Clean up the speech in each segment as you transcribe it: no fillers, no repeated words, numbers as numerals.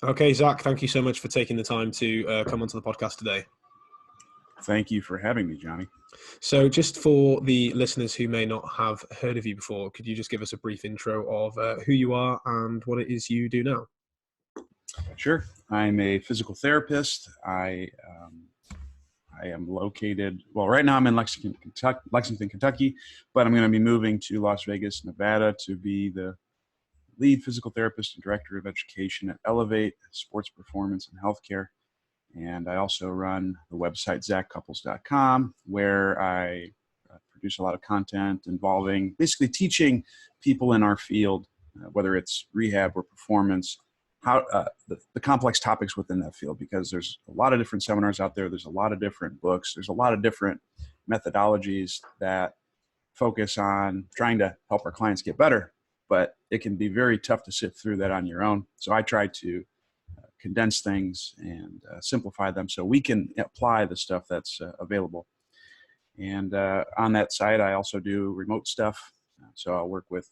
Okay, Zach, thank you so much for taking the time to come onto the podcast today. Thank you for having me, Johnny. So just for the listeners who may not have heard of you before, could you just give us a brief intro of who you are and what it is you do now? Sure. I'm a physical therapist. I am located, well, right now I'm in Lexington, Kentucky, but I'm going to be moving to Las Vegas, Nevada to be the lead physical therapist and director of education at Elevate Sports Performance and Healthcare. And I also run the website zaccupples.com, where I produce a lot of content involving basically teaching people in our field, whether it's rehab or performance, how the complex topics within that field, because there's a lot of different seminars out there. There's a lot of different books. There's a lot of different methodologies that focus on trying to help our clients get better, but it can be very tough to sit through that on your own. So I try to condense things and simplify them so we can apply the stuff that's available. And on that side, I also do remote stuff. So I'll work with,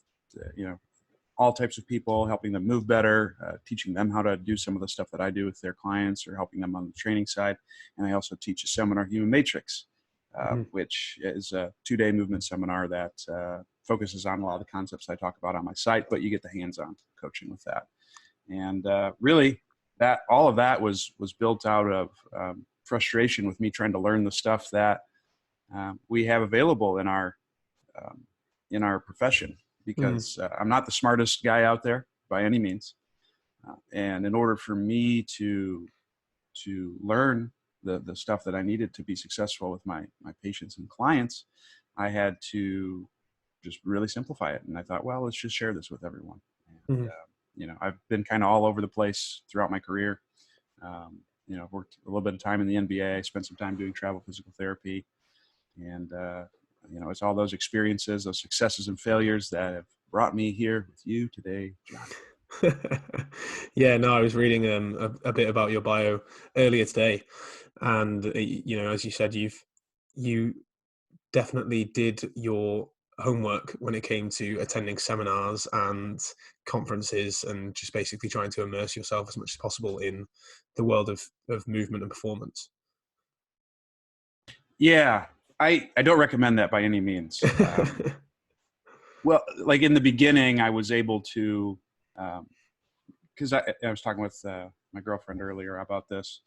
all types of people, helping them move better, teaching them how to do some of the stuff that I do with their clients, or helping them on the training side. And I also teach a seminar, Human Matrix, which is a 2-day movement seminar that focuses on a lot of the concepts I talk about on my site, but you get the hands-on coaching with that. And really, all of that was built out of frustration with me trying to learn the stuff that we have available in our profession, because I'm not the smartest guy out there by any means. And in order for me to learn the stuff that I needed to be successful with my patients and clients, I had to just really simplify it. And I thought, well, let's just share this with everyone. And, I've been kind of all over the place throughout my career. I've worked a little bit of time in the NBA, spent some time doing travel physical therapy. And, it's all those experiences, those successes and failures that have brought me here with you today, John. Yeah, no, I was reading a bit about your bio earlier today. And, as you said, you definitely did your homework when it came to attending seminars and conferences and just basically trying to immerse yourself as much as possible in the world of movement and performance. Yeah, I don't recommend that by any means. Well, like in the beginning, I was able to, because I was talking with my girlfriend earlier about this.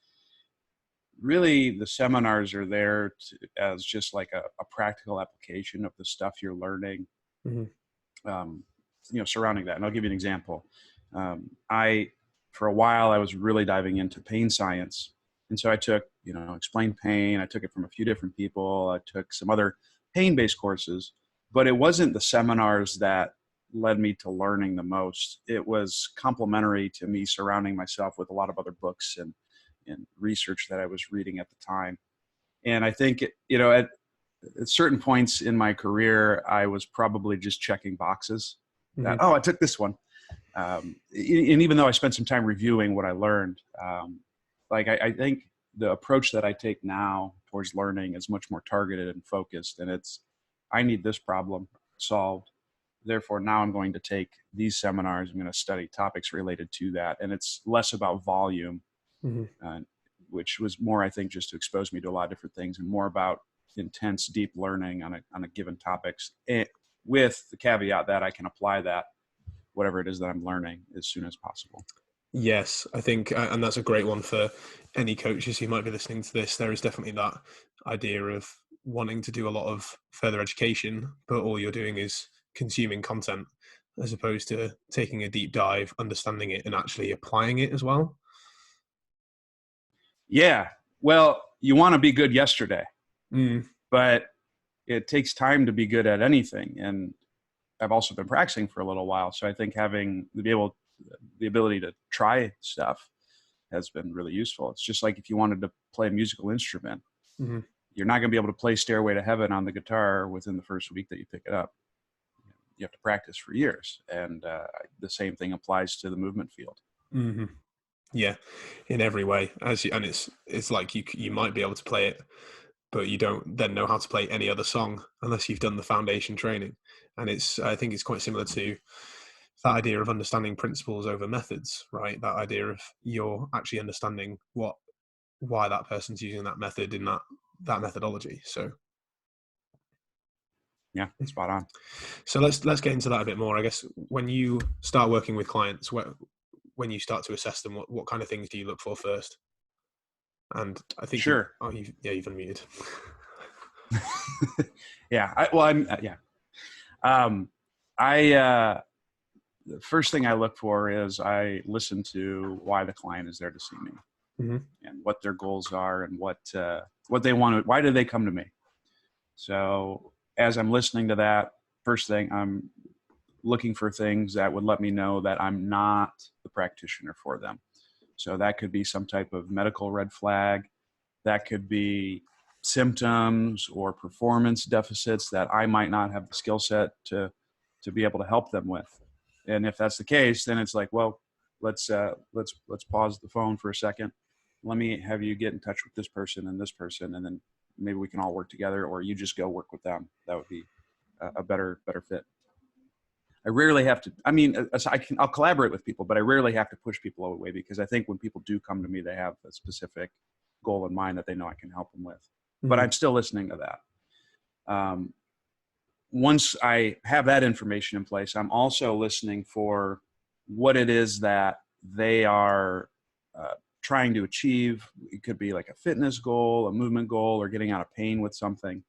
Really, the seminars are there as just like a practical application of the stuff you're learning, surrounding that. And I'll give you an example. For a while, I was really diving into pain science. And so I took, Explain Pain. I took it from a few different people. I took some other pain-based courses, but it wasn't the seminars that led me to learning the most. It was complementary to me surrounding myself with a lot of other books and research that I was reading at the time. And I think, at certain points in my career, I was probably just checking boxes that, oh, I took this one. And even though I spent some time reviewing what I learned, I think the approach that I take now towards learning is much more targeted and focused. And I need this problem solved. Therefore, now I'm going to take these seminars. I'm going to study topics related to that. And it's less about volume, which was more, I think, just to expose me to a lot of different things, and more about intense, deep learning on a given topics, with the caveat that I can apply that, whatever it is that I'm learning, as soon as possible. Yes, I think, and that's a great one for any coaches who might be listening to this. There is definitely that idea of wanting to do a lot of further education, but all you're doing is consuming content as opposed to taking a deep dive, understanding it, and actually applying it as well. Yeah. Well, you want to be good yesterday, but it takes time to be good at anything. And I've also been practicing for a little while. So I think having the ability to try stuff has been really useful. It's just like if you wanted to play a musical instrument, you're not going to be able to play Stairway to Heaven on the guitar within the first week that you pick it up. You have to practice for years. And the same thing applies to the movement field. Yeah, in every way. And it's like you might be able to play it, but you don't then know how to play any other song unless you've done the foundation training. And I think it's quite similar to that idea of understanding principles over methods, right? That idea of you're actually understanding why that person's using that method in that methodology. So Yeah, spot on. so let's get into that a bit more. I guess when you start working with clients, when you start to assess them, what kind of things do you look for first? And I think Sure. you've unmuted. Yeah. Yeah. The first thing I look for is I listen to why the client is there to see me, Mm-hmm. and what their goals are, and what they want. Why do they come to me? So as I'm listening to that, first thing I'm looking for things that would let me know that I'm not the practitioner for them. So that could be some type of medical red flag. That could be symptoms or performance deficits that I might not have the skill set to be able to help them with. And if that's the case, then it's like, well, let's pause the phone for a second. Let me have you get in touch with this person, and then maybe we can all work together, or you just go work with them. That would be a better fit. I rarely have to. I mean, I'll collaborate with people, but I rarely have to push people away, because I think when people do come to me, they have a specific goal in mind that they know I can help them with. But Mm-hmm. I'm still listening to that. Once I have that information in place, I'm also listening for what it is that they are trying to achieve. It could be like a fitness goal, a movement goal, or getting out of pain with something.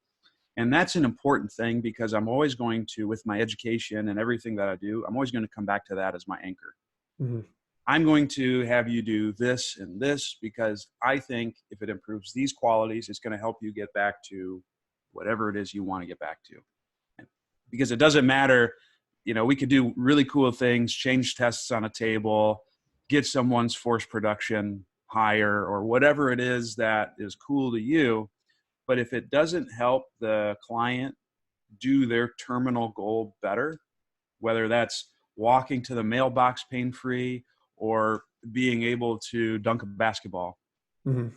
And that's an important thing, because I'm always going to, with my education and everything that I do, I'm always going to come back to that as my anchor. Mm-hmm. I'm going to have you do this and this, because I think if it improves these qualities, it's going to help you get back to whatever it is you want to get back to. Because it doesn't matter, we could do really cool things, change tests on a table, get someone's force production higher, or whatever it is that is cool to you. But if it doesn't help the client do their terminal goal better, whether that's walking to the mailbox pain-free or being able to dunk a basketball, Mm-hmm.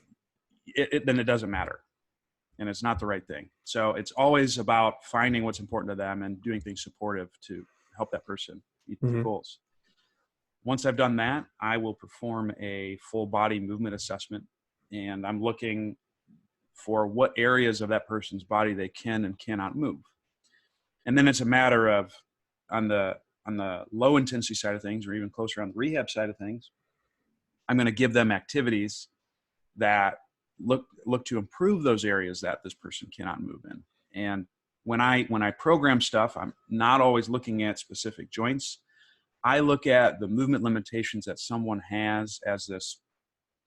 then it doesn't matter. And it's not the right thing. So it's always about finding what's important to them and doing things supportive to help that person meet their Mm-hmm. goals. Once I've done that, I will perform a full body movement assessment, and I'm looking for what areas of that person's body they can and cannot move. And then it's a matter of, on the low intensity side of things, or even closer on the rehab side of things, I'm going to give them activities that look to improve those areas that this person cannot move in. And when I program stuff, I'm not always looking at specific joints. I look at the movement limitations that someone has as this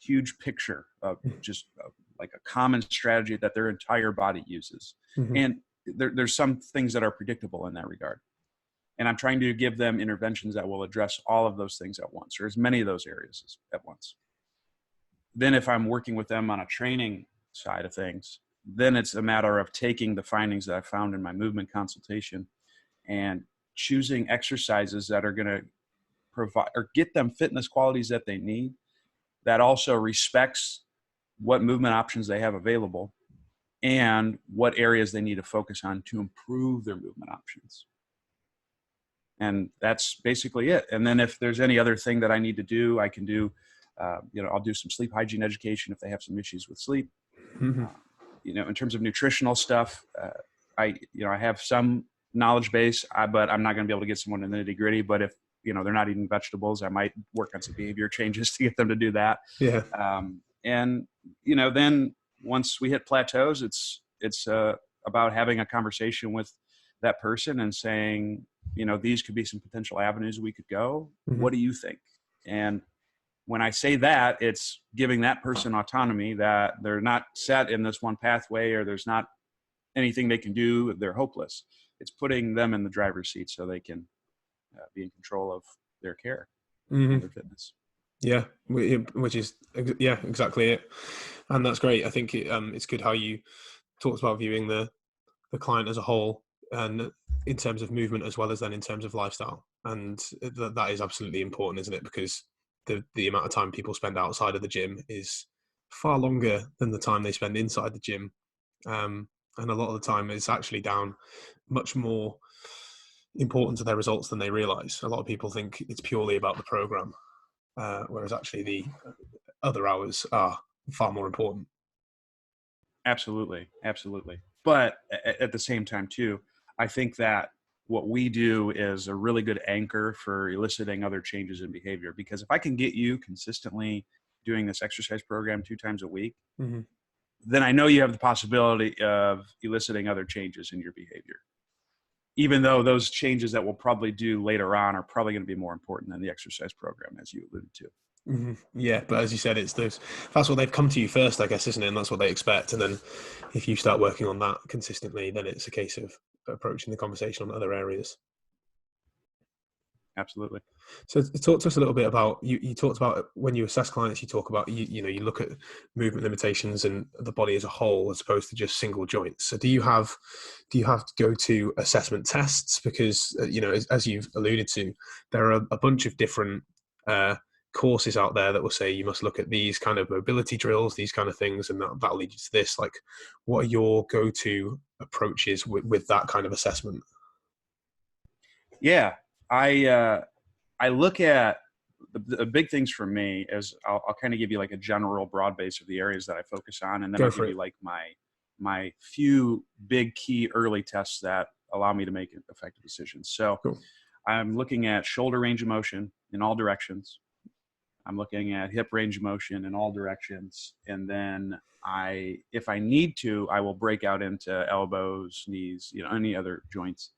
huge picture of just like a common strategy that their entire body uses. Mm-hmm. And there's some things that are predictable in that regard. And I'm trying to give them interventions that will address all of those things at once, or as many of those areas at once. Then if I'm working with them on a training side of things, then it's a matter of taking the findings that I found in my movement consultation and choosing exercises that are going to provide or get them fitness qualities that they need, that also respects what movement options they have available and what areas they need to focus on to improve their movement options. And that's basically it. And then if there's any other thing that I need to do, I can do, I'll do some sleep hygiene education if they have some issues with sleep. Mm-hmm. In terms of nutritional stuff, I have some knowledge base, but I'm not going to be able to get someone in the nitty gritty. But if, they're not eating vegetables, I might work on some behavior changes to get them to do that. Yeah. And then once we hit plateaus, it's about having a conversation with that person and saying, these could be some potential avenues we could go. Mm-hmm. What do you think? And when I say that, it's giving that person autonomy, that they're not set in this one pathway, or there's not anything they can do. They're hopeless. It's putting them in the driver's seat so they can be in control of their care Mm-hmm. and their fitness. Yeah, which is exactly it, and that's great. I think it's good how you talked about viewing the client as a whole, and in terms of movement as well as then in terms of lifestyle, and that is absolutely important, isn't it? Because the amount of time people spend outside of the gym is far longer than the time they spend inside the gym, and a lot of the time it's actually down much more important to their results than they realize. A lot of people think it's purely about the program, whereas actually the other hours are far more important. Absolutely, absolutely. But at the same time, too, I think that what we do is a really good anchor for eliciting other changes in behavior. Because if I can get you consistently doing this exercise program 2 times a week, Mm-hmm. then I know you have the possibility of eliciting other changes in your behavior. Even though those changes that we'll probably do later on are probably going to be more important than the exercise program, as you alluded to. Mm-hmm. Yeah, but as you said, it's those. That's what they've come to you first, I guess, isn't it? And that's what they expect. And then, if you start working on that consistently, then it's a case of approaching the conversation on other areas. Absolutely. So, talk to us a little bit about you. You talked about when you assess clients, you talk about you look at movement limitations and the body as a whole, as opposed to just single joints. So, do you have to go to assessment tests? Because as you've alluded to, there are a bunch of different uh, courses out there that will say you must look at these kind of mobility drills, these kind of things, and that'll lead you to this. Like, what are your go-to approaches with that kind of assessment? Yeah, I look at the big things for me is I'll kind of give you like a general broad base of the areas that I focus on, and then Go I'll for give it. you like my few big key early tests that allow me to make effective decisions. So Cool. I'm looking at shoulder range of motion in all directions. I'm looking at hip range of motion in all directions, and then if I need to, I will break out into elbows, knees, any other joints.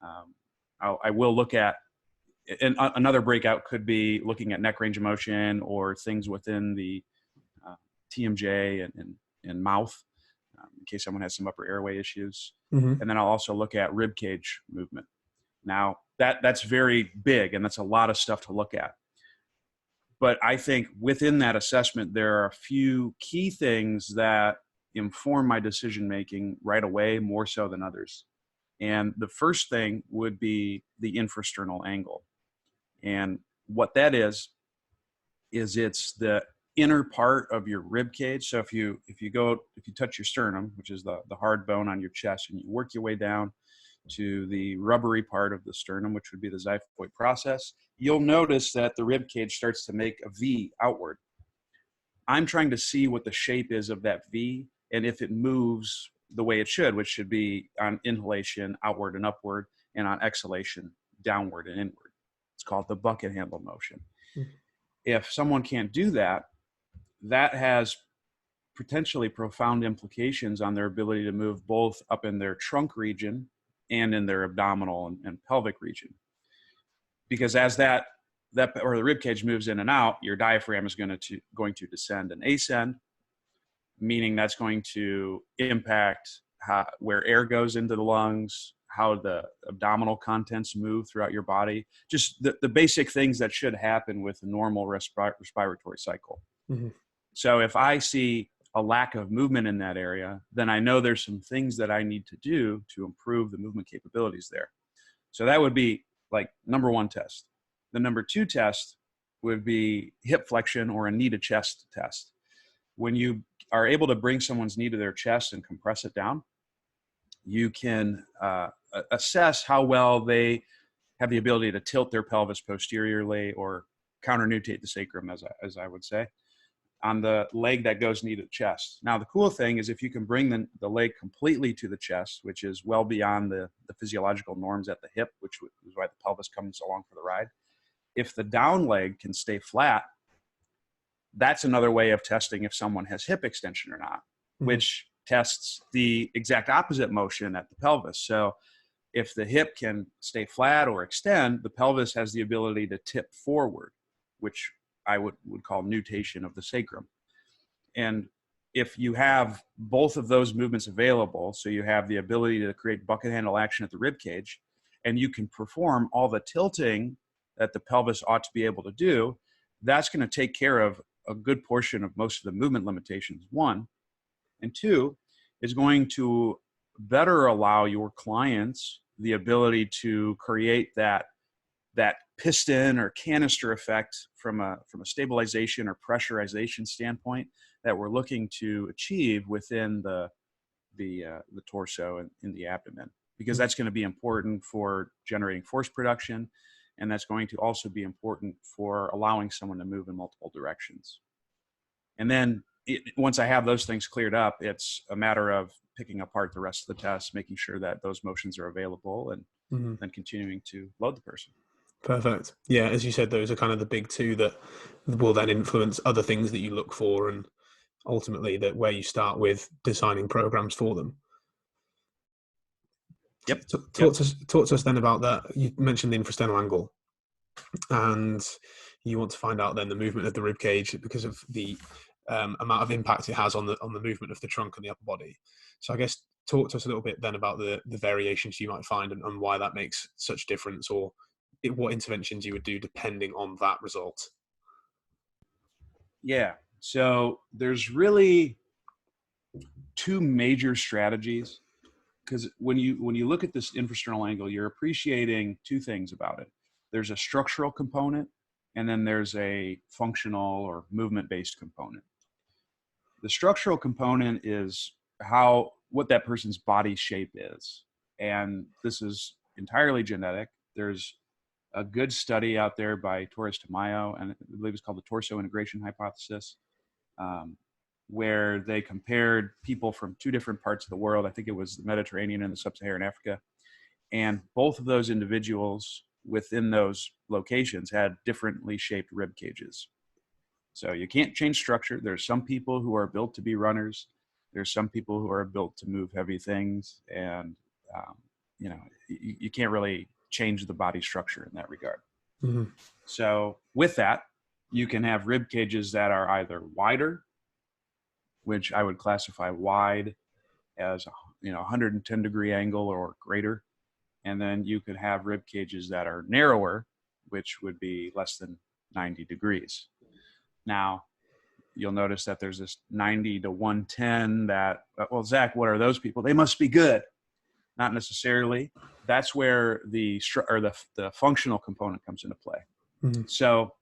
Um, I will look at, and another breakout could be looking at neck range of motion or things within the uh, TMJ and mouth, in case someone has some upper airway issues. Mm-hmm. And then I'll also look at rib cage movement. Now that's very big, and that's a lot of stuff to look at. But I think within that assessment, there are a few key things that inform my decision making right away, more so than others. And the first thing would be the infrasternal angle. And what that is it's the inner part of your rib cage. So if you touch your sternum, which is the hard bone on your chest, and you work your way down to the rubbery part of the sternum, which would be the xiphoid process, you'll notice that the rib cage starts to make a V outward. I'm trying to see what the shape is of that V and if it moves the way it should, which should be on inhalation, outward and upward, and on exhalation, downward and inward. It's called the bucket handle motion. If someone can't do that, that has potentially profound implications on their ability to move both up in their trunk region and in their abdominal and pelvic region. Because as that or the rib cage moves in and out, your diaphragm is going to descend and ascend, meaning that's going to impact where air goes into the lungs, how the abdominal contents move throughout your body, just the basic things that should happen with a normal respiratory cycle. Mm-hmm. So if I see a lack of movement in that area, then I know there's some things that I need to do to improve the movement capabilities there. So that would be like number one test. The number two test would be hip flexion or a knee to chest test. When you are able to bring someone's knee to their chest and compress it down, you can assess how well they have the ability to tilt their pelvis posteriorly or counternutate the sacrum, as I would say, on the leg that goes knee to the chest. Now, the cool thing is if you can bring the leg completely to the chest, which is well beyond the physiological norms at the hip, which is why the pelvis comes along for the ride. If the down leg can stay flat, that's another way of testing if someone has hip extension or not, which tests the exact opposite motion at the pelvis. So if the hip can stay flat or extend, the pelvis has the ability to tip forward, which I would call nutation of the sacrum. And if you have both of those movements available, so you have the ability to create bucket handle action at the rib cage, and you can perform all the tilting that the pelvis ought to be able to do, that's going to take care of a good portion of most of the movement limitations, one. And two, is going to better allow your clients the ability to create that piston or canister effect from a stabilization or pressurization standpoint that we're looking to achieve within the torso and in the abdomen. because that's going to be important for generating force production. And that's going to also be important for allowing someone to move in multiple directions. And then once I have those things cleared up, it's a matter of picking apart the rest of the test, making sure that those motions are available, and then continuing to load the person. Perfect. Yeah, as you said, those are kind of the big two that will then influence other things that you look for, and ultimately that where you start with designing programs for them. Yep. Talk to us then about that. You mentioned the infrasternal angle, and you want to find out then the movement of the rib cage because of the amount of impact it has on the movement of the trunk and the upper body. So I guess talk to us a little bit then about the variations you might find, and why that makes such difference, or what interventions you would do depending on that result. Yeah. So there's really two major strategies, because when you look at this infrasternal angle, you're appreciating two things about it. There's a structural component, and then there's a functional or movement-based component. The structural component is what that person's body shape is, and this is entirely genetic. There's a good study out there by Torres Tamayo, and I believe it's called the torso integration hypothesis, where they compared people from two different parts of the world. I think it was the Mediterranean and the sub-Saharan Africa. And both of those individuals within those locations had differently shaped rib cages. So you can't change structure. There's some people who are built to be runners. There's some people who are built to move heavy things. And, you can't really change the body structure in that regard. So with that, you can have rib cages that are either wider, which I would classify wide as 110 degree angle or greater. And then you could have rib cages that are narrower, which would be less than 90 degrees. Now, you'll notice that there's this 90 to 110 that, well, Zach, what are those people? They must be good. Not necessarily. That's where the functional component comes into play. So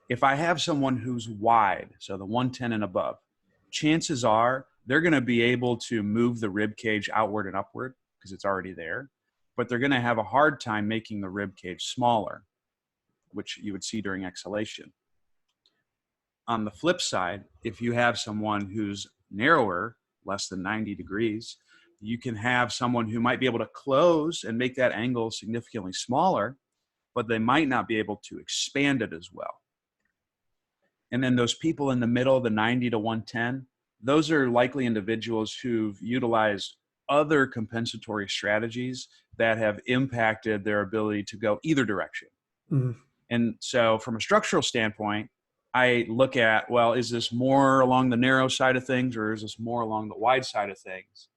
if I have someone who's wide, so the 110 and above, chances are they're going to be able to move the rib cage outward and upward because it's already there, but they're going to have a hard time making the rib cage smaller, which you would see during exhalation. On the flip side, if you have someone who's narrower, less than 90 degrees, you can have someone who might be able to close and make that angle significantly smaller, but they might not be able to expand it as well. And then those people in the middle, the 90 to 110, those are likely individuals who've utilized other compensatory strategies that have impacted their ability to go either direction. And so from a structural standpoint, I look at, well, is this more along the narrow side of things, or is this more along the wide side of things?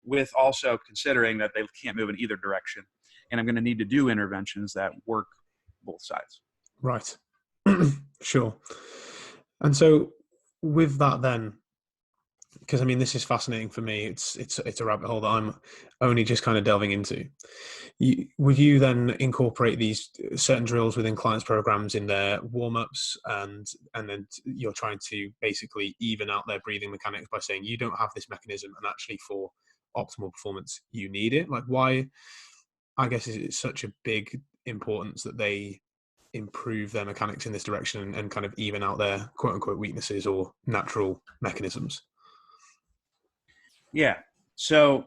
With also considering that they can't move in either direction. And I'm going to need to do interventions that work both sides. Right. Sure. And so with that then, because I mean, this is fascinating for me. It's a rabbit hole that I'm only just kind of delving into. Would you then incorporate these certain drills within clients' programs in their warm-ups, and then you're trying to basically even out their breathing mechanics by saying you don't have this mechanism, and actually for optimal performance you need it? Like, why, I guess, is it such a big importance that they improve their mechanics in this direction and kind of even out their quote-unquote weaknesses or natural mechanisms? Yeah. So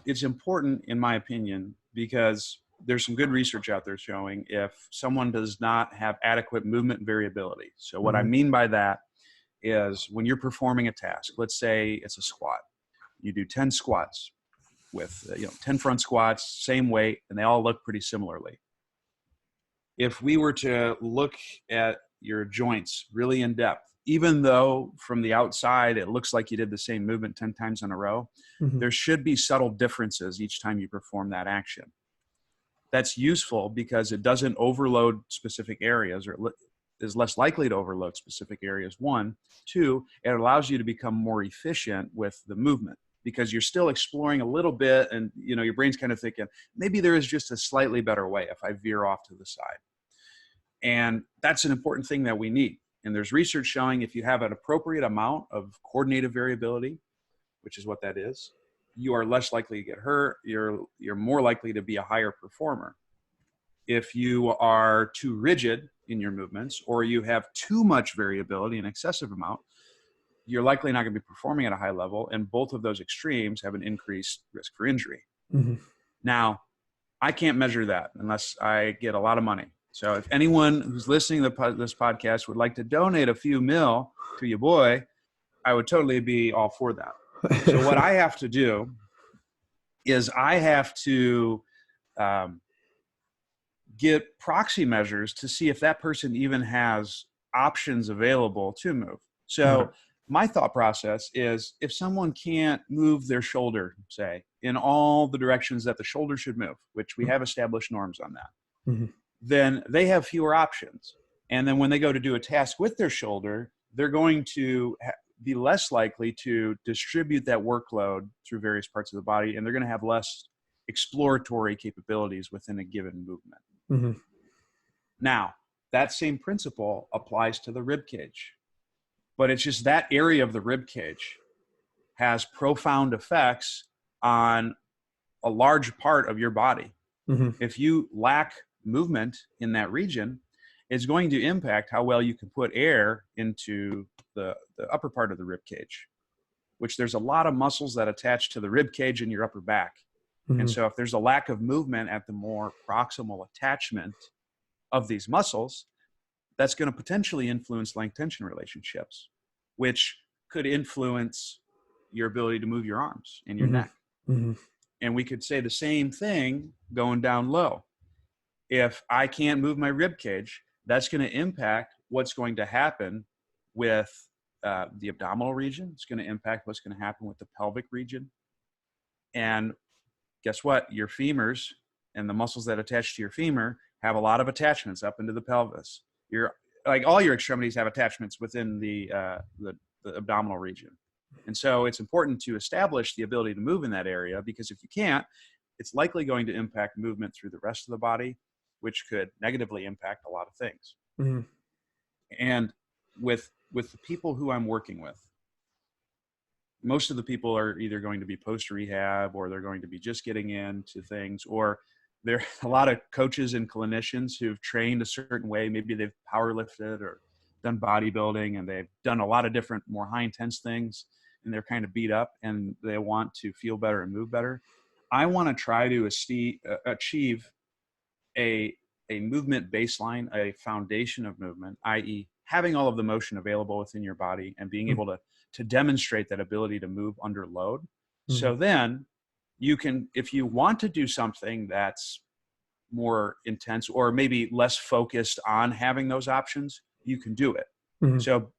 it's important, in my opinion, because there's some good research out there showing if someone does not have adequate movement variability. So what I mean by that is when you're performing a task, let's say it's a squat, you do 10 squats with 10 front squats, same weight, and they all look pretty similarly. If we were to look at your joints really in depth, even though from the outside it looks like you did the same movement 10 times in a row, there should be subtle differences each time you perform that action. That's useful because it doesn't overload specific areas, or is less likely to overload specific areas. One. Two, it allows you to become more efficient with the movement because you're still exploring a little bit, and your brain's kind of thinking, maybe there is just a slightly better way if I veer off to the side. And that's an important thing that we need. And there's research showing if you have an appropriate amount of coordinative variability, which is what that is, you are less likely to get hurt. You're more likely to be a higher performer. If you are too rigid in your movements, or you have too much variability, an excessive amount, you're likely not going to be performing at a high level. And both of those extremes have an increased risk for injury. Mm-hmm. Now, I can't measure that unless I get a lot of money. So if anyone who's listening to this podcast would like to donate a few mil to your boy, I would totally be all for that. So what I have to do is I have to get proxy measures to see if that person even has options available to move. So my thought process is, if someone can't move their shoulder, say, in all the directions that the shoulder should move, which we have established norms on that, Mm-hmm. then they have fewer options. And then when they go to do a task with their shoulder, they're going to be less likely to distribute that workload through various parts of the body, and they're going to have less exploratory capabilities within a given movement. Mm-hmm. Now, that same principle applies to the rib cage, but it's just that area of the rib cage has profound effects on a large part of your body. Mm-hmm. If you lack movement in that region, it's going to impact how well you can put air into the upper part of the rib cage, which there's a lot of muscles that attach to the rib cage in your upper back. Mm-hmm. And so if there's a lack of movement at the more proximal attachment of these muscles, that's going to potentially influence length tension relationships, which could influence your ability to move your arms and your Mm-hmm. neck. Mm-hmm. And we could say the same thing going down low. If I can't move my rib cage, that's going to impact what's going to happen with the abdominal region. It's going to impact what's going to happen with the pelvic region. And guess what? Your femurs and the muscles that attach to your femur have a lot of attachments up into the pelvis. Like all your extremities have attachments within the abdominal region. And so it's important to establish the ability to move in that area, because if you can't, it's likely going to impact movement through the rest of the body, which could negatively impact a lot of things. Mm-hmm. And with the people who I'm working with, most of the people are either going to be post rehab, or they're going to be just getting into things, or there are a lot of coaches and clinicians who've trained a certain way. Maybe they've power lifted or done bodybuilding, and they've done a lot of different more high intense things, and they're kind of beat up and they want to feel better and move better. I want to try to achieve a movement baseline, a foundation of movement, i.e. having all of the motion available within your body and being able to demonstrate that ability to move under load. Mm-hmm. So then you can, if you want to do something that's more intense or maybe less focused on having those options, you can do it. Mm-hmm. So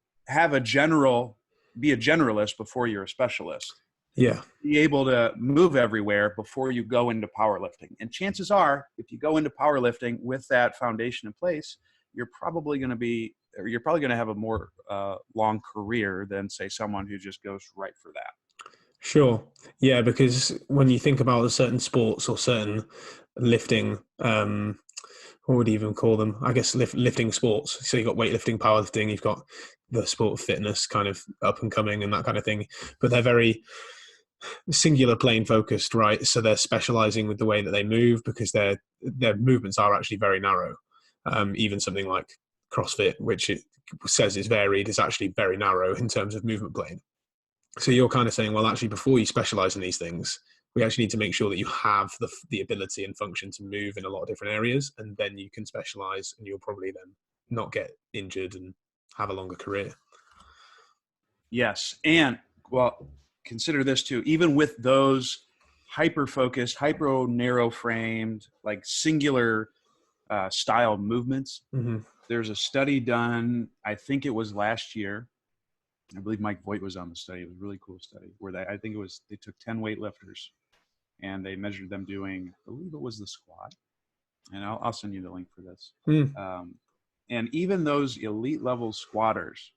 be a generalist before you're a specialist. Yeah. Be able to move everywhere before you go into powerlifting. And chances are, if you go into powerlifting with that foundation in place, you're probably going to have a more long career than, say, someone who just goes right for that. Sure. Yeah, because when you think about certain sports or certain lifting, what would you even call them? I guess lifting sports. So you've got weightlifting, powerlifting, you've got the sport of fitness kind of up and coming and that kind of thing. But they're very singular plane focused, right? So they're specializing with the way that they move, because their movements are actually very narrow. Even something like CrossFit, which it says is varied, is actually very narrow in terms of movement plane. So you're kind of saying, well, actually, before you specialize in these things, we actually need to make sure that you have the ability and function to move in a lot of different areas, and then you can specialize, and you'll probably then not get injured and have a longer career. Yes. And well, consider this too, even with those hyper-focused, hyper-narrow framed, like singular style movements, mm-hmm. There's a study done, I think it was last year. I believe Mike Voigt was on the study. It was a really cool study where they took 10 weightlifters and they measured them doing, I believe it was the squat. And I'll send you the link for this. And even those elite level squatters,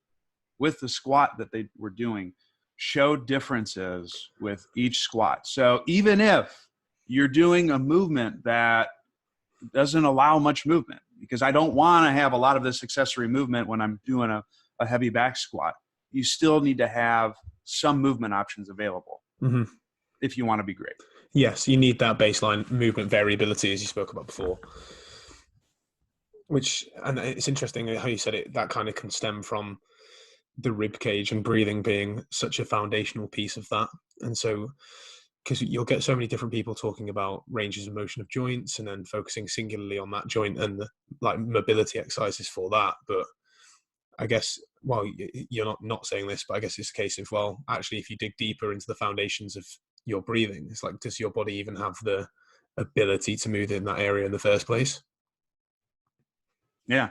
with the squat that they were doing, showed differences with each squat. So even if you're doing a movement that doesn't allow much movement, because I don't want to have a lot of this accessory movement when I'm doing a heavy back squat, you still need to have some movement options available. Mm-hmm. if you want to be great. Yes, you need that baseline movement variability, as you spoke about before. And it's interesting how you said it, that kind of can stem from the rib cage and breathing being such a foundational piece of that. And so, because you'll get so many different people talking about ranges of motion of joints and then focusing singularly on that joint and like mobility exercises for that. But I guess, well, you're not saying this, but I guess it's a case of, well, actually, if you dig deeper into the foundations of your breathing, it's like, does your body even have the ability to move in that area in the first place? Yeah.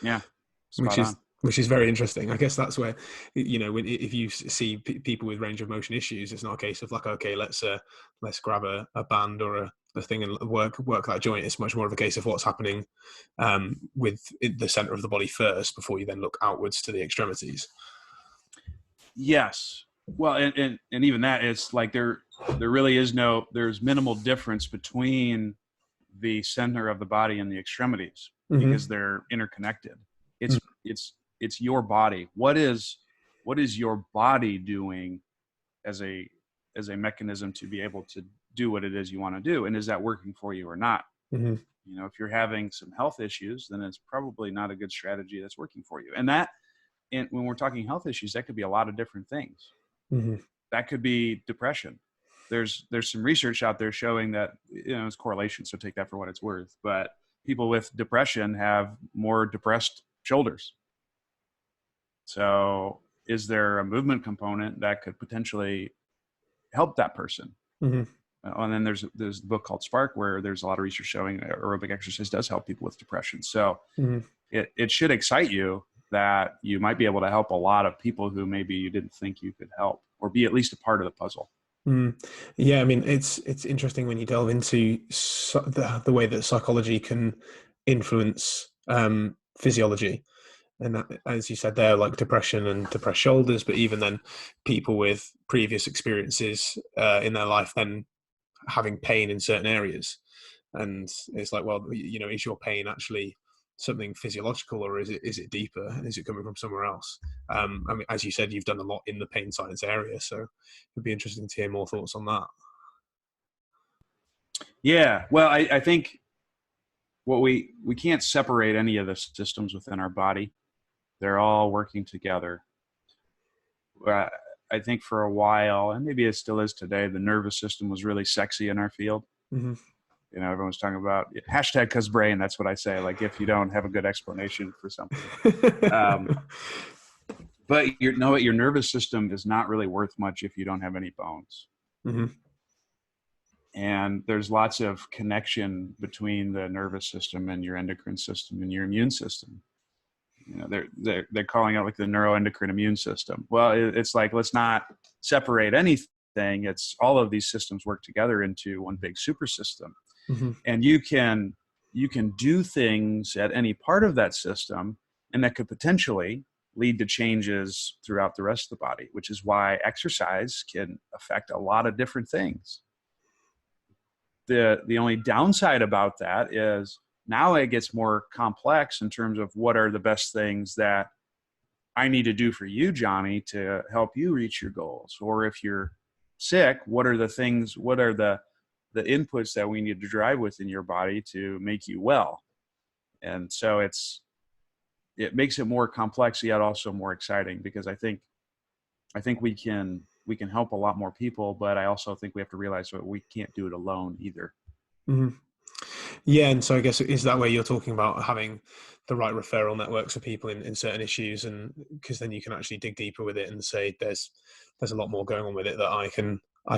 which Spot is on. which is very interesting. I guess that's where, if you see people with range of motion issues, it's not a case of like, okay, let's grab a band or a thing and work that joint. It's much more of a case of what's happening with the center of the body first before you then look outwards to the extremities. Yes. Well, and even that, it's like there really is there's minimal difference between the center of the body and the extremities because they're interconnected. It's your body. What is your body doing as a mechanism to be able to do what it is you want to do, and is that working for you or not? Mm-hmm. If you're having some health issues, then it's probably not a good strategy that's working for you. And when we're talking health issues, that could be a lot of different things. Mm-hmm. That could be depression. There's some research out there showing that, it's correlation, so take that for what it's worth, but people with depression have more depressed shoulders. So is there a movement component that could potentially help that person? Mm-hmm. And then there's a book called Spark where there's a lot of research showing aerobic exercise does help people with depression. So it should excite you that you might be able to help a lot of people who maybe you didn't think you could help, or be at least a part of the puzzle. Yeah, I mean, it's interesting when you delve into the way that psychology can influence physiology. And that, as you said there, like depression and depressed shoulders, but even then people with previous experiences in their life then having pain in certain areas. And it's like, well, is your pain actually something physiological, or is it deeper? Is it coming from somewhere else? I mean, as you said, you've done a lot in the pain science area, so it'd be interesting to hear more thoughts on that. Yeah, well, I think we can't separate any of the systems within our body. They're all working together. I think for a while, and maybe it still is today, the nervous system was really sexy in our field. Mm-hmm. Everyone's talking about hashtag cuz brain. That's what I say. Like, if you don't have a good explanation for something. But your nervous system is not really worth much if you don't have any bones. Mm-hmm. And there's lots of connection between the nervous system and your endocrine system and your immune system. They're calling it like the neuroendocrine immune system. Well, it's like, let's not separate anything. It's all of these systems work together into one big super system. Mm-hmm. And you can do things at any part of that system, and that could potentially lead to changes throughout the rest of the body, which is why exercise can affect a lot of different things. The only downside about that is now it gets more complex in terms of what are the best things that I need to do for you, Johnny, to help you reach your goals. Or if you're sick, what are the inputs that we need to drive within your body to make you well? And so it makes it more complex, yet also more exciting, because I think we can help a lot more people, but I also think we have to realize that we can't do it alone either. Mm-hmm. Yeah, and so I guess is that where you're talking about having the right referral networks for people in certain issues, and because then you can actually dig deeper with it and say there's a lot more going on with it that I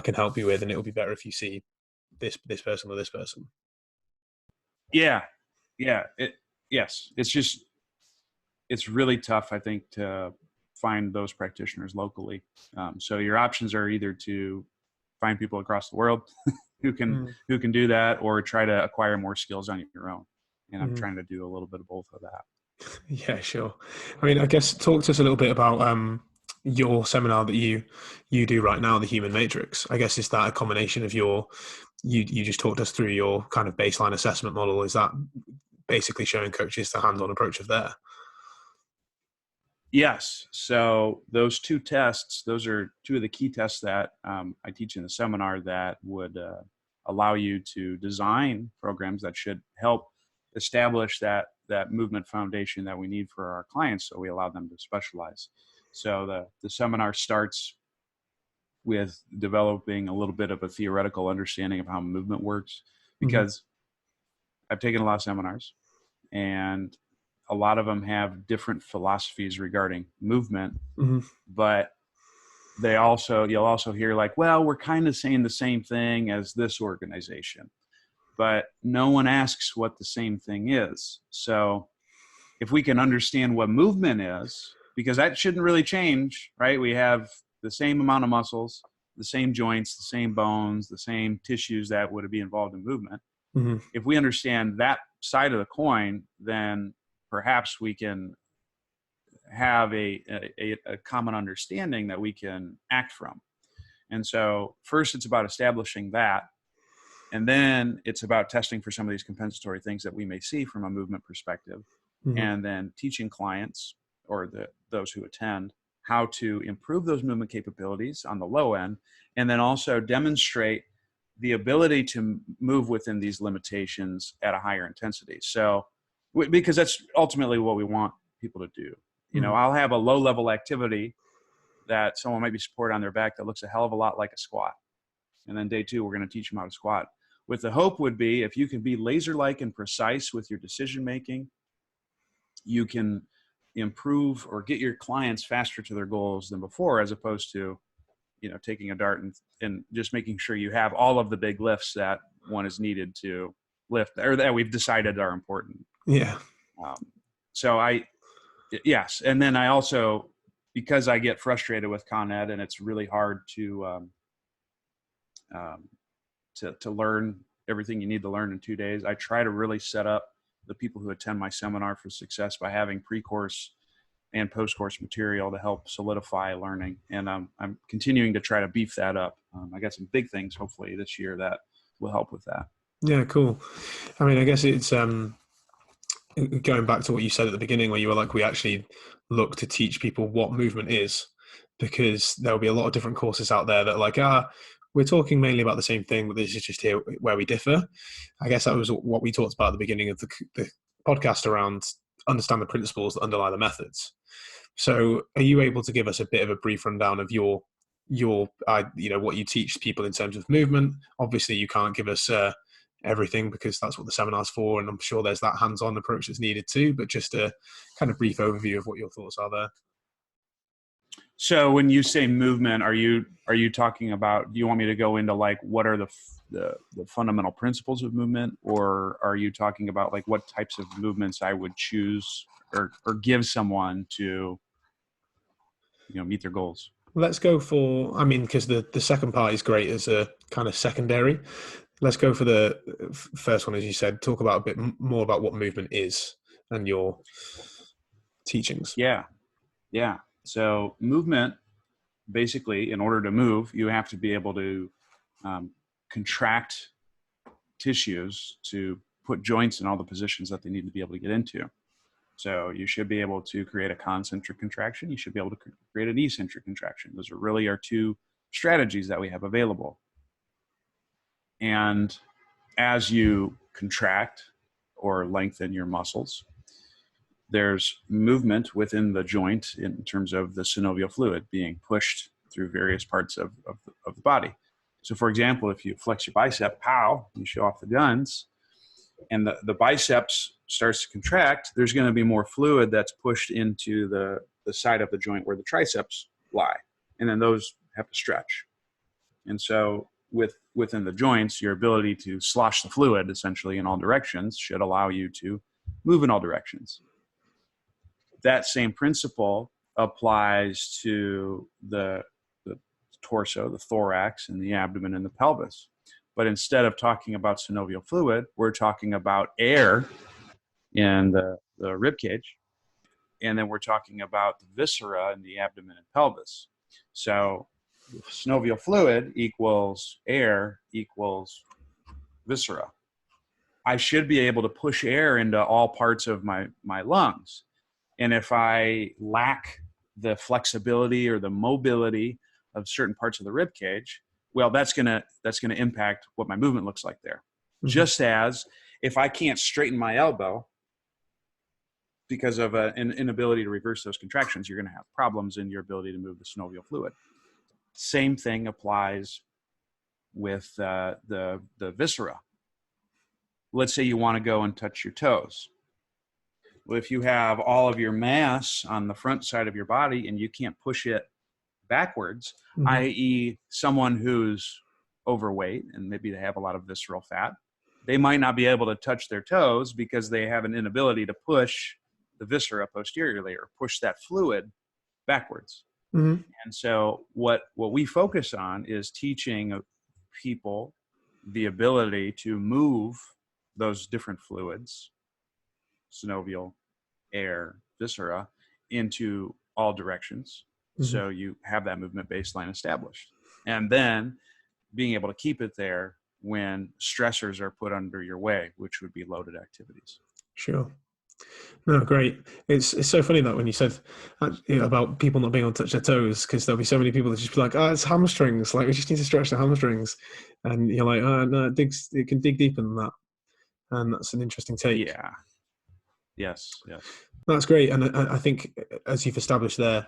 can help you with, and it'll be better if you see this person or this person. Yeah. Yes. It's really tough, I think, to find those practitioners locally. So your options are either to find people across the world who can do that, or try to acquire more skills on your own. And I'm trying to do a little bit of both of that. Yeah, sure. I mean, I guess talk to us a little bit about your seminar that you do right now, the Human Matrix. I guess is that a combination of you just talked us through your kind of baseline assessment model? Is that basically showing coaches the hands-on approach of there? Yes. So those two tests, those are two of the key tests that I teach in the seminar that would allow you to design programs that should help establish that movement foundation that we need for our clients. So we allow them to specialize. So the seminar starts with developing a little bit of a theoretical understanding of how movement works, Mm-hmm. because I've taken a lot of seminars, and a lot of them have different philosophies regarding movement, Mm-hmm. but you'll also hear like, well, we're kind of saying the same thing as this organization, but no one asks what the same thing is. So if we can understand what movement is, because that shouldn't really change, right? We have the same amount of muscles, the same joints, the same bones, the same tissues that would be involved in movement. Mm-hmm. If we understand that side of the coin, then perhaps we can have a common understanding that we can act from. And so first it's about establishing that. And then it's about testing for some of these compensatory things that we may see from a movement perspective. Mm-hmm. And then teaching clients or those who attend how to improve those movement capabilities on the low end. And then also demonstrate the ability to move within these limitations at a higher intensity. So, because that's ultimately what we want people to do. You know, Mm-hmm. I'll have a low level activity that someone might be supported on their back that looks a hell of a lot like a squat. And then day two, we're going to teach them how to squat. With the hope would be, if you can be laser-like and precise with your decision-making, you can improve or get your clients faster to their goals than before, as opposed to, you know, taking a dart and just making sure you have all of the big lifts that one is needed to lift or that we've decided are important. Yeah. Um, so yes. And then I also, because I get frustrated with Con Ed and it's really hard to learn everything you need to learn in 2 days, I try to really set up the people who attend my seminar for success by having pre-course and post-course material to help solidify learning. And I'm continuing to try to beef that up. I got some big things hopefully this year that will help with that. Yeah, cool. I mean, I guess it's going back to what you said at the beginning, where you were like, we actually look to teach people what movement is, because there'll be a lot of different courses out there that are like, we're talking mainly about the same thing, but this is just here where we differ. I guess that was what we talked about at the beginning of the podcast around understand the principles that underlie the methods. So are you able to give us a bit of a brief rundown of your what you teach people in terms of movement? Obviously you can't give us everything, because that's what the seminar's for, and I'm sure there's that hands-on approach that's needed too, but just a kind of brief overview of what your thoughts are there. So when you say movement, are you talking about, do you want me to go into like what are the fundamental principles of movement, or are you talking about like what types of movements I would choose or give someone to, you know, meet their goals? Let's go for, I mean, because the second part is great as a kind of secondary. Let's go for the first one, as you said. Talk about a bit more about what movement is and your teachings. Yeah. So movement, basically, in order to move, you have to be able to contract tissues to put joints in all the positions that they need to be able to get into. So you should be able to create a concentric contraction. You should be able to create an eccentric contraction. Those are really our two strategies that we have available. And as you contract or lengthen your muscles, there's movement within the joint in terms of the synovial fluid being pushed through various parts of the body. So for example, if you flex your bicep, pow, you show off the guns, and the biceps starts to contract, there's going to be more fluid that's pushed into the side of the joint where the triceps lie. And then those have to stretch. And so within the joints, your ability to slosh the fluid essentially in all directions should allow you to move in all directions. That same principle applies to the torso, the thorax, and the abdomen and the pelvis. But instead of talking about synovial fluid, we're talking about air in the rib cage. And then we're talking about the viscera in the abdomen and pelvis. So synovial fluid equals air equals viscera. I should be able to push air into all parts of my lungs. And if I lack the flexibility or the mobility of certain parts of the rib cage, well, that's gonna impact what my movement looks like there. Mm-hmm. Just as if I can't straighten my elbow because of an inability to reverse those contractions, you're going to have problems in your ability to move the synovial fluid. Same thing applies with the viscera. Let's say you want to go and touch your toes. Well, if you have all of your mass on the front side of your body and you can't push it backwards, Mm-hmm. i.e. someone who's overweight and maybe they have a lot of visceral fat, they might not be able to touch their toes because they have an inability to push the viscera posteriorly or push that fluid backwards. Mm-hmm. And so what we focus on is teaching people the ability to move those different fluids, synovial, air, viscera, into all directions. Mm-hmm. So you have that movement baseline established. And then being able to keep it there when stressors are put under your way, which would be loaded activities. Sure. No, great. It's so funny that when you said about people not being able to touch their toes, because there'll be so many people that just be like, "Oh, it's hamstrings. Like we just need to stretch the hamstrings," and you're like, "Oh no, it can dig deeper than that," and that's an interesting take. Yeah. Yes. That's great, and I think as you've established there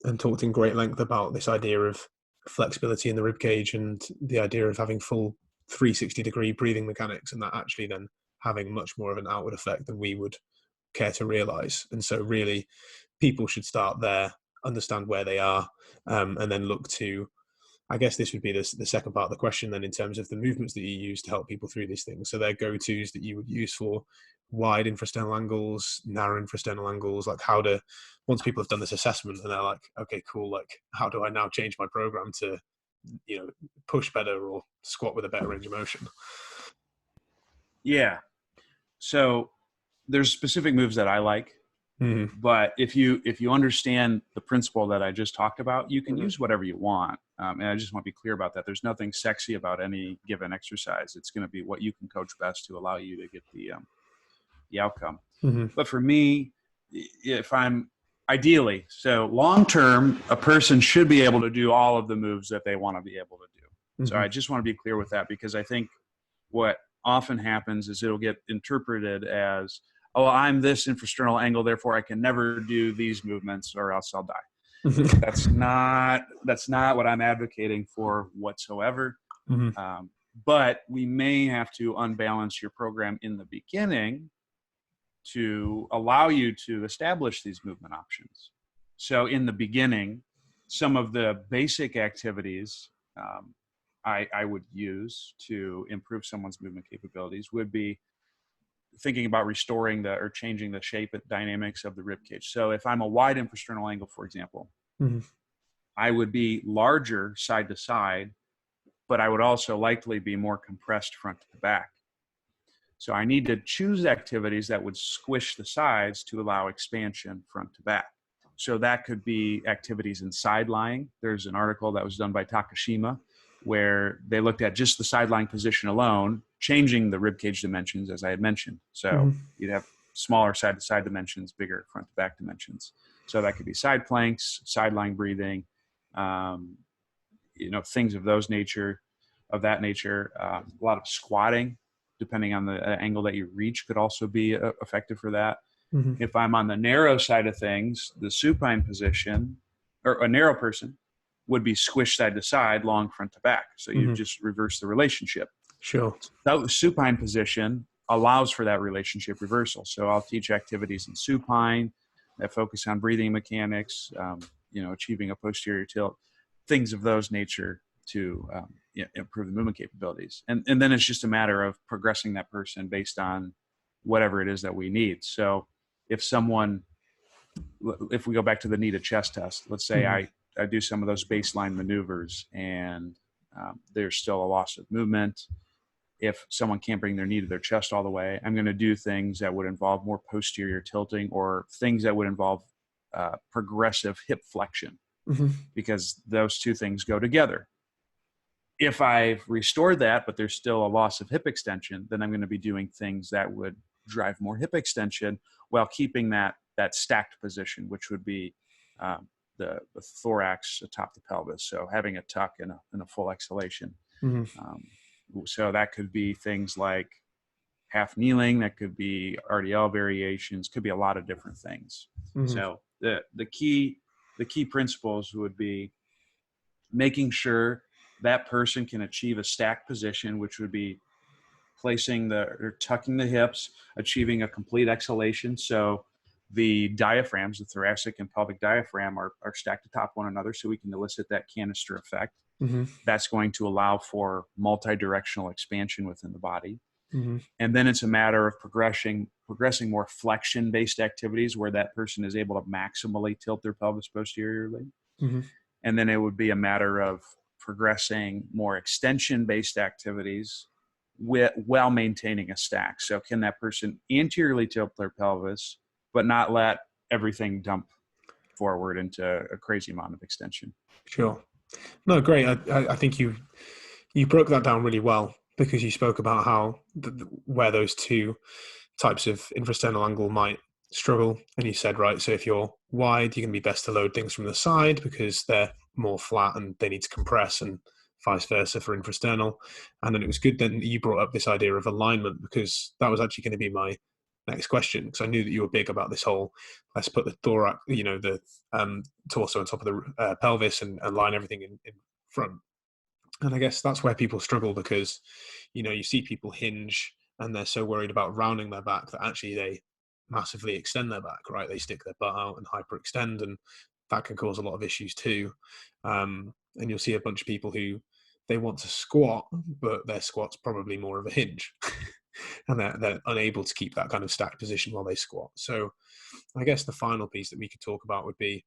and talked in great length about this idea of flexibility in the rib cage and the idea of having full 360-degree breathing mechanics, and that actually then having much more of an outward effect than we would care to realize. And so really people should start there, understand where they are, and then look to, I guess this would be the second part of the question then, in terms of the movements that you use to help people through these things. So they're go-tos that you would use for wide infrasternal angles, narrow infrasternal angles, like how to, once people have done this assessment and they're like, okay, cool, like how do I now change my program to, push better or squat with a better range of motion? Yeah. So there's specific moves that I like, but if you understand the principle that I just talked about, you can use whatever you want. And I just want to be clear about that. There's nothing sexy about any given exercise. It's going to be what you can coach best to allow you to get the outcome. But for me, if I'm ideally, so long term, a person should be able to do all of the moves that they want to be able to do. So I just want to be clear with that, because I think what often happens is it'll get interpreted as, oh, I'm this infrasternal angle, therefore I can never do these movements or else I'll die. That's not what I'm advocating for whatsoever. But we may have to unbalance your program in the beginning to allow you to establish these movement options. So in the beginning, some of the basic activities I would use to improve someone's movement capabilities would be thinking about restoring or changing the shape and dynamics of the rib cage. So if I'm a wide infrasternal angle, for example, I would be larger side to side, but I would also likely be more compressed front to back. So I need to choose activities that would squish the sides to allow expansion front to back. So that could be activities in side lying. There's an article that was done by Takashima where they looked at just the side lying position alone, changing the rib cage dimensions, as I had mentioned. So you'd have smaller side to side dimensions, bigger front to back dimensions. So that could be side planks, side lying breathing, things of that nature. A lot of squatting, depending on the angle that you reach, could also be effective for that. If I'm on the narrow side of things, the supine position, or a narrow person, would be squished side to side, long front to back. So you just reverse the relationship. Sure. That supine position allows for that relationship reversal. So I'll teach activities in supine that focus on breathing mechanics, achieving a posterior tilt, things of those nature to improve the movement capabilities. And then it's just a matter of progressing that person based on whatever it is that we need. So if we go back to the knee to chest test, let's say I do some of those baseline maneuvers and there's still a loss of movement. If someone can't bring their knee to their chest all the way, I'm going to do things that would involve more posterior tilting or things that would involve progressive hip flexion, because those two things go together. If I've restored that, but there's still a loss of hip extension, then I'm going to be doing things that would drive more hip extension while keeping that that stacked position, which would be the thorax atop the pelvis. So having a tuck and a full exhalation. Mm-hmm. So that could be things like half kneeling, that could be RDL variations, could be a lot of different things. Mm-hmm. So the key principles would be making sure that person can achieve a stacked position, which would be placing or tucking the hips, achieving a complete exhalation. So the diaphragms, the thoracic and pelvic diaphragm, are stacked atop one another, so we can elicit that canister effect. Mm-hmm. That's going to allow for multi-directional expansion within the body. Mm-hmm. And then it's a matter of progressing more flexion-based activities where that person is able to maximally tilt their pelvis posteriorly. Mm-hmm. And then it would be a matter of progressing more extension-based activities while maintaining a stack. So can that person anteriorly tilt their pelvis, but not let everything dump forward into a crazy amount of extension? Sure. No, great. I think you broke that down really well, because you spoke about how where those two types of infrasternal angle might struggle, and you said, right, so if you're wide, you're going to be best to load things from the side because they're more flat and they need to compress, and vice versa for infrasternal. And then it was good then that you brought up this idea of alignment, because that was actually going to be my next question, because I knew that you were big about this whole, let's put the thorax, the torso on top of the pelvis and align everything in front. And I guess that's where people struggle, because you see people hinge and they're so worried about rounding their back that actually they massively extend their back, right? They stick their butt out and hyperextend, and that can cause a lot of issues too. And you'll see a bunch of people who they want to squat, but their squat's probably more of a hinge. And they're unable to keep that kind of stacked position while they squat. So I guess the final piece that we could talk about would be,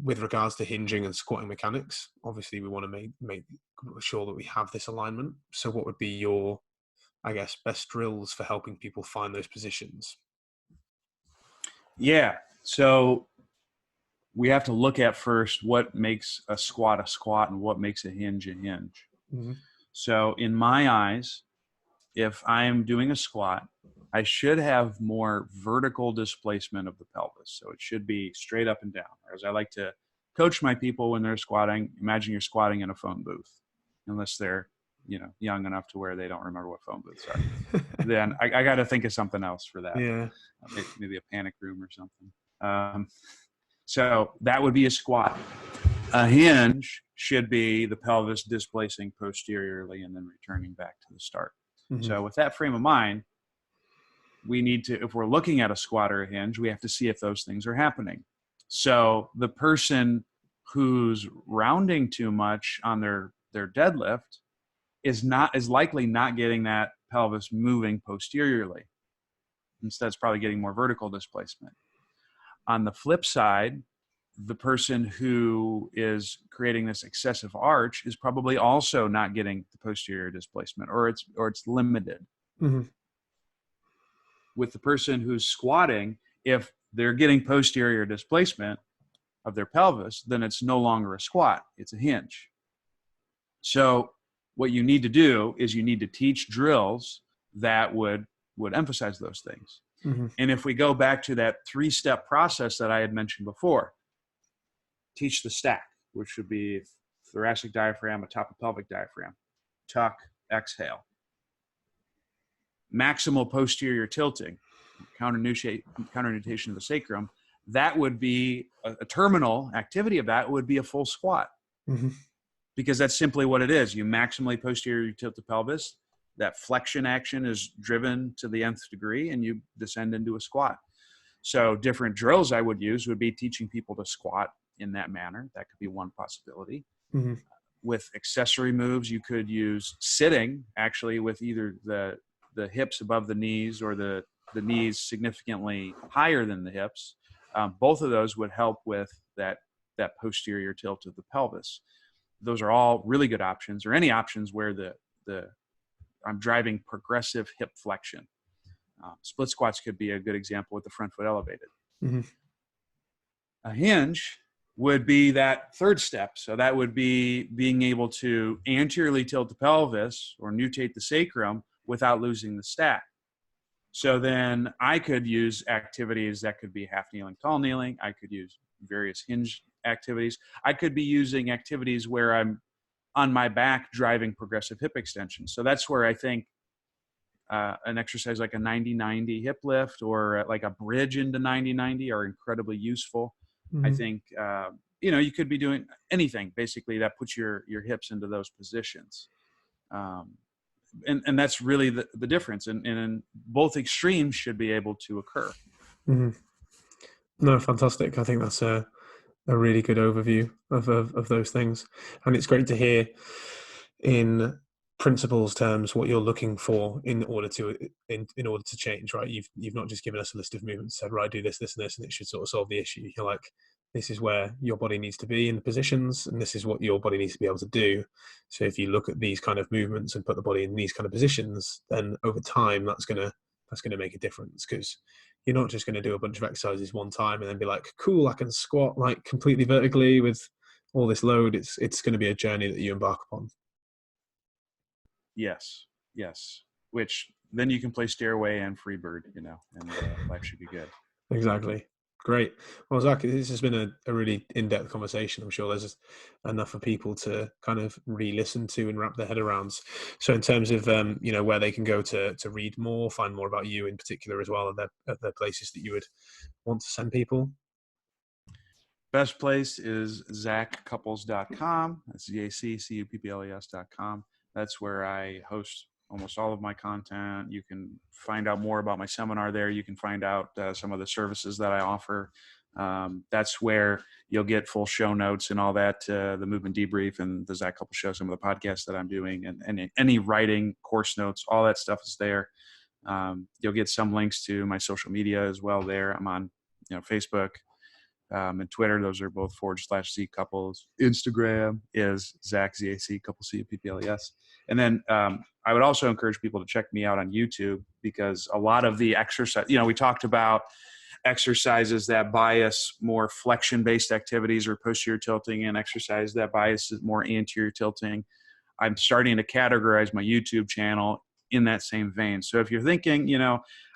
with regards to hinging and squatting mechanics, obviously we want to make sure that we have this alignment. So what would be your, I guess, best drills for helping people find those positions? Yeah. So we have to look at first what makes a squat and what makes a hinge a hinge. Mm-hmm. So in my eyes, if I am doing a squat, I should have more vertical displacement of the pelvis. So it should be straight up and down. Or as I like to coach my people when they're squatting, imagine you're squatting in a phone booth, unless they're young enough to where they don't remember what phone booths are. Then I got to think of something else for that. Yeah. Maybe a panic room or something. So that would be a squat. A hinge should be the pelvis displacing posteriorly and then returning back to the start. Mm-hmm. So with that frame of mind, we need to, if we're looking at a squat or a hinge, we have to see if those things are happening. So the person who's rounding too much on their deadlift is likely not getting that pelvis moving posteriorly. Instead, it's probably getting more vertical displacement. On the flip side, the person who is creating this excessive arch is probably also not getting the posterior displacement, or it's limited. Mm-hmm. With the person who's squatting, if they're getting posterior displacement of their pelvis, then it's no longer a squat, it's a hinge. So what you need to do is you need to teach drills that would emphasize those things. Mm-hmm. And if we go back to that 3-step process that I had mentioned before, teach the stack, which would be thoracic diaphragm atop of pelvic diaphragm, tuck, exhale. Maximal posterior tilting, counternutation of the sacrum, that would be a terminal activity of that would be a full squat. Mm-hmm. Because that's simply what it is. You maximally posterior tilt the pelvis, that flexion action is driven to the nth degree, and you descend into a squat. So different drills I would use would be teaching people to squat in that manner. That could be one possibility. Mm-hmm. With accessory moves, you could use sitting, actually, with either the hips above the knees or the knees significantly higher than the hips. Both of those would help with that posterior tilt of the pelvis. Those are all really good options, or any options where I'm driving progressive hip flexion. Split squats could be a good example with the front foot elevated. Mm-hmm. A hinge would be that third step. So that would be being able to anteriorly tilt the pelvis or nutate the sacrum without losing the stack. So then I could use activities that could be half kneeling, tall kneeling. I could use various hinge activities. I could be using activities where I'm on my back driving progressive hip extension. So that's where I think an exercise like a 90-90 hip lift or like a bridge into 90-90 are incredibly useful. I Mhm. think, you could be doing anything basically that puts your hips into those positions. Um, and that's really the difference. And both extremes should be able to occur. Mhm. No, fantastic. I think that's a really good overview of those things, and it's great to hear in principles terms what you're looking for in order to in order to change. Right, you've not just given us a list of movements, said right, do this, this, and this, and it should sort of solve the issue. You're like, this is where your body needs to be in the positions, and this is what your body needs to be able to do. So if you look at these kind of movements and put the body in these kind of positions, then over time that's gonna make a difference, because you're not just going to do a bunch of exercises one time and then be like, cool, I can squat like completely vertically with all this load. It's going to be a journey that you embark upon. Yes, yes. Which then you can play Stairway and Freebird, and life should be good. Exactly. Great. Well, Zach, this has been a really in-depth conversation. I'm sure there's enough for people to kind of re-listen to and wrap their head around. So in terms of, where they can go to read more, find more about you in particular as well, are there places that you would want to send people? Best place is zaccupples.com. That's ZACCUPPLES.com. That's where I host almost all of my content. You can find out more about my seminar there. You can find out some of the services that I offer. That's where you'll get full show notes and all that, the movement debrief and the Zac Cupples show, some of the podcasts that I'm doing, and any writing, course notes, all that stuff is there. You'll get some links to my social media as well there. I'm on Facebook, and Twitter. Those are both /Z Cupples. Instagram is Zac, ZAC, Cupples, CUPPLES. And then I would also encourage people to check me out on YouTube, because a lot of the exercise, we talked about exercises that bias more flexion-based activities or posterior tilting, and exercise that biases more anterior tilting. I'm starting to categorize my YouTube channel in that same vein. So if you're thinking,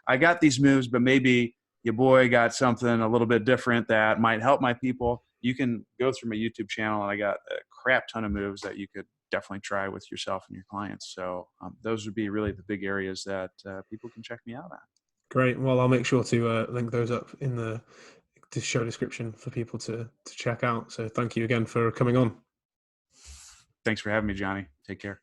I got these moves, but maybe your boy got something a little bit different that might help my people, you can go through my YouTube channel, and I got a crap ton of moves that you could definitely try with yourself and your clients. So those would be really the big areas that people can check me out on. Great. Well, I'll make sure to link those up in the show description for people to check out. So thank you again for coming on. Thanks for having me, Johnny. Take care.